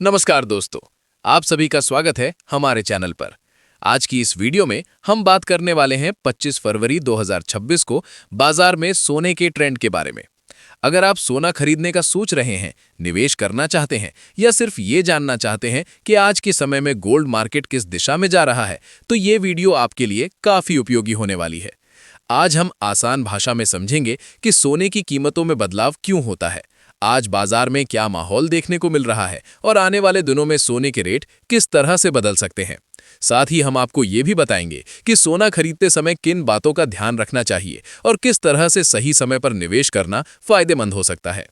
नमस्कार दोस्तों, आप सभी का स्वागत है हमारे चैनल पर। आज की इस वीडियो में हम बात करने वाले हैं 25 फरवरी 2026 को बाजार में सोने के ट्रेंड के बारे में। अगर आप सोना खरीदने का सोच रहे हैं, निवेश करना चाहते हैं या सिर्फ ये जानना चाहते हैं कि आज के समय में गोल्ड मार्केट किस दिशा में जा रहा है, तो ये वीडियो आपके लिए काफी उपयोगी होने वाली है। आज हम आसान भाषा में समझेंगे कि सोने की कीमतों में बदलाव क्यों होता है, आज बाजार में क्या माहौल देखने को मिल रहा है और आने वाले दिनों में सोने के रेट किस तरह से बदल सकते हैं। साथ ही हम आपको ये भी बताएंगे कि सोना खरीदते समय किन बातों का ध्यान रखना चाहिए और किस तरह से सही समय पर निवेश करना फायदेमंद हो सकता है।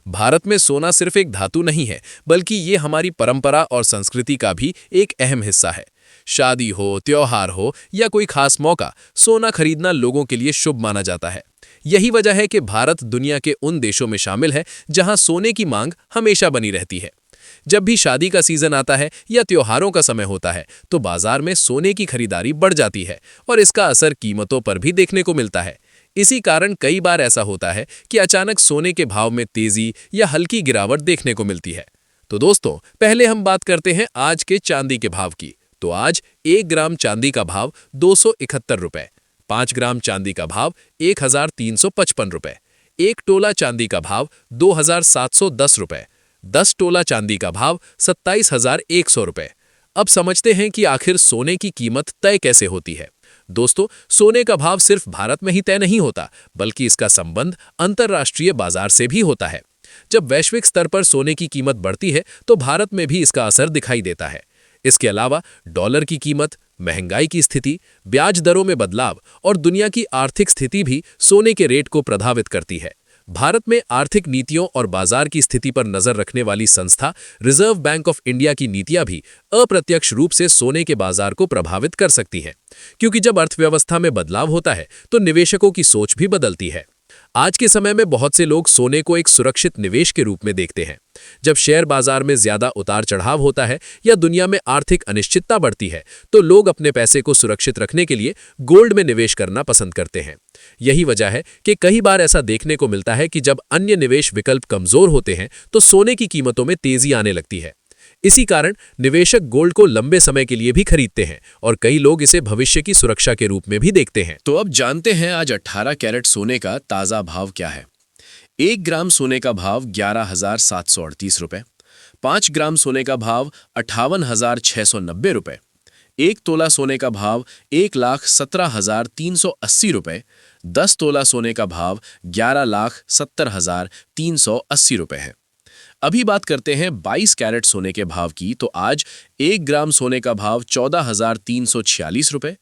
भारत में सोना सिर्फ एक धातु नहीं है, बल्कि ये हमारी परंपरा और संस्कृति का भी एक अहम हिस्सा है। शादी हो, त्योहार हो या कोई खास मौका, सोना खरीदना लोगों के लिए शुभ माना जाता है। यही वजह है कि भारत दुनिया के उन देशों में शामिल है जहां सोने की मांग हमेशा बनी रहती है। जब भी शादी का सीजन आता है या त्योहारों का समय होता है, तो बाजार में सोने की खरीदारी बढ़ जाती है और इसका असर कीमतों पर भी देखने को मिलता है। इसी कारण कई बार ऐसा होता है कि अचानक सोने के भाव में तेजी या हल्की गिरावट देखने को मिलती है। तो दोस्तों, पहले हम बात करते हैं आज के चांदी के भाव की। तो आज 1 ग्राम चांदी का भाव 271 रुपए, 5 ग्राम चांदी का भाव 1355 रुपए, 1 तोला चांदी का भाव 2710 रुपए, 10 तोला चांदी का भाव 27100 रुपए। अब समझते हैं कि आखिर सोने की कीमत तय कैसे होती है। दोस्तों, सोने का भाव सिर्फ भारत में ही तय नहीं होता, बल्कि इसका संबंध अंतर्राष्ट्रीय बाजार से भी होता है। जब वैश्विक स्तर पर सोने की कीमत बढ़ती है, तो भारत में भी इसका असर दिखाई देता है। इसके अलावा डॉलर की कीमत, महंगाई की स्थिति, ब्याज दरों में बदलाव और दुनिया की आर्थिक स्थिति भी सोने के रेट को प्रभावित करती है। भारत में आर्थिक नीतियों और बाजार की स्थिति पर नजर रखने वाली संस्था रिजर्व बैंक ऑफ इंडिया की नीतियां भी अप्रत्यक्ष रूप से सोने के बाजार को प्रभावित कर सकती हैं, क्योंकि जब अर्थव्यवस्था में बदलाव होता है, तो निवेशकों की सोच भी बदलती है। आज के समय में बहुत से लोग सोने को एक सुरक्षित निवेश के रूप में देखते हैं। जब शेयर बाजार में ज्यादा उतार चढ़ाव होता है या दुनिया में आर्थिक अनिश्चितता बढ़ती है, तो लोग अपने पैसे को सुरक्षित रखने के लिए गोल्ड में निवेश करना पसंद करते हैं। यही वजह है कि कई बार ऐसा देखने को मिलता है कि जब अन्य निवेश विकल्प कमजोर होते हैं, तो सोने की कीमतों में तेजी आने लगती है। इसी कारण निवेशक गोल्ड को लंबे समय के लिए भी खरीदते हैं और कई लोग इसे भविष्य की सुरक्षा के रूप में भी देखते हैं। तो अब जानते हैं आज 18 कैरेट सोने का ताजा भाव क्या है। 1 ग्राम सोने का भाव 11,738 रुपए, 5 ग्राम सोने का भाव 58,690 रुपए, 1 तोला सोने का भाव 1,17,380 रुपए, 10 तोला सोने का भाव 11,70,380 रुपए है। अभी बात करते हैं 22 कैरेट सोने के भाव की। तो आज 1 ग्राम सोने का भाव 14,346 रुपए,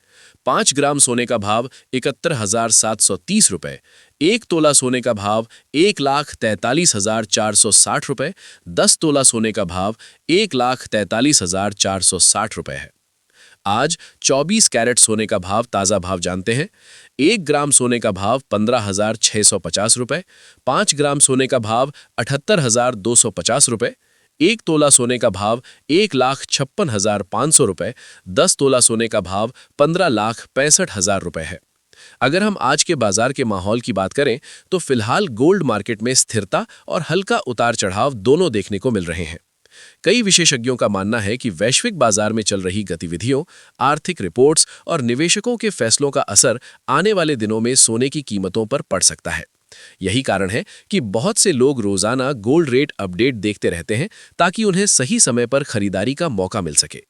5 ग्राम सोने का भाव 71,730 रुपए, 1 तोला सोने का भाव 1,43,460 रुपए, 10 तोला सोने का भाव 1,43,460 रुपए है। आज 24 कैरेट सोने का भाव ताज़ा भाव जानते हैं। 1 ग्राम सोने का भाव 15,650 रुपए, 5 ग्राम सोने का भाव 78,250 रुपए, 1 तोला सोने का भाव 1,56,500 रुपए, 10 तोला सोने का भाव 15,65,000 रुपए है। अगर हम आज के बाजार के माहौल की बात करें, तो फिलहाल गोल्ड मार्केट में स्थिरता और हल्का उतार चढ़ाव दोनों देखने को मिल रहे हैं। कई विशेषज्ञों का मानना है कि वैश्विक बाजार में चल रही गतिविधियों, आर्थिक रिपोर्ट्स और निवेशकों के फैसलों का असर आने वाले दिनों में सोने की कीमतों पर पड़ सकता है। यही कारण है कि बहुत से लोग रोजाना गोल्ड रेट अपडेट देखते रहते हैं, ताकि उन्हें सही समय पर खरीदारी का मौका मिल सके।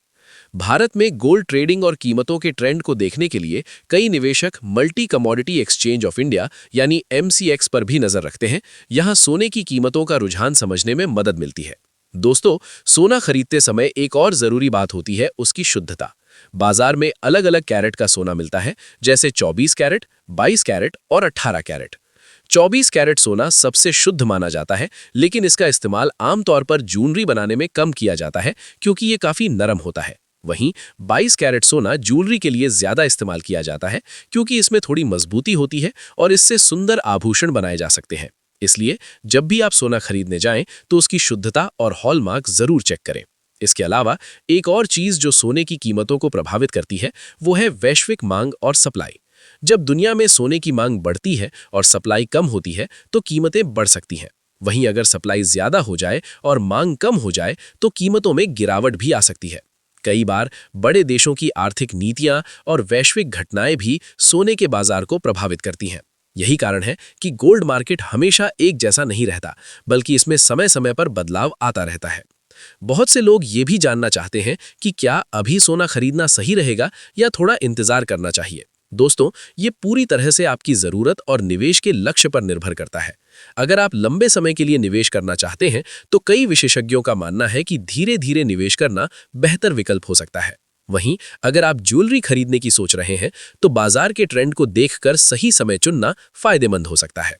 भारत में गोल्ड ट्रेडिंग और कीमतों के ट्रेंड को देखने के लिए कई निवेशक multi commodity exchange of India यानी MCX पर भी नजर रखते हैं। यहाँ सोने की कीमतों का रुझान समझने में मदद मिलती है। दोस्तों, सोना खरीदते समय एक और जरूरी बात होती है उसकी शुद्धता। बाजार में अलग अलग कैरेट का सोना मिलता है, जैसे 24 कैरेट, 22 कैरेट और 18 कैरेट। 24 कैरेट सोना सबसे शुद्ध माना जाता है, लेकिन इसका इस्तेमाल आमतौर पर ज्वेलरी बनाने में कम किया जाता है, क्योंकि ये काफी नरम होता है। वहीं 22 कैरेट सोना ज्वेलरी के लिए ज्यादा इस्तेमाल किया जाता है, क्योंकि इसमें थोड़ी मजबूती होती है और इससे सुंदर आभूषण बनाए जा सकते हैं। इसलिए जब भी आप सोना खरीदने जाएं, तो उसकी शुद्धता और हॉलमार्क जरूर चेक करें। इसके अलावा एक और चीज जो सोने की कीमतों को प्रभावित करती है, वो है वैश्विक मांग और सप्लाई। जब दुनिया में सोने की मांग बढ़ती है और सप्लाई कम होती है, तो कीमतें बढ़ सकती हैं। वहीं अगर सप्लाई ज्यादा हो जाए और मांग कम हो जाए तो कीमतों में गिरावट भी आ सकती है। कई बार बड़े देशों की आर्थिक नीतियां और वैश्विक घटनाएं भी सोने के बाजार को प्रभावित करती हैं। यही कारण है कि गोल्ड मार्केट हमेशा एक जैसा नहीं रहता, बल्कि इसमें समय समय पर बदलाव आता रहता है। बहुत से लोग ये भी जानना चाहते हैं कि क्या अभी सोना खरीदना सही रहेगा या थोड़ा इंतजार करना चाहिए। दोस्तों, ये पूरी तरह से आपकी जरूरत और निवेश के लक्ष्य पर निर्भर करता है। अगर आप लंबे समय के लिए निवेश करना चाहते हैं तो कई विशेषज्ञों का मानना है कि धीरे धीरे निवेश करना बेहतर विकल्प हो सकता है। वहीं अगर आप ज्वेलरी खरीदने की सोच रहे हैं तो बाजार के ट्रेंड को देखकर सही समय चुनना फायदेमंद हो सकता है।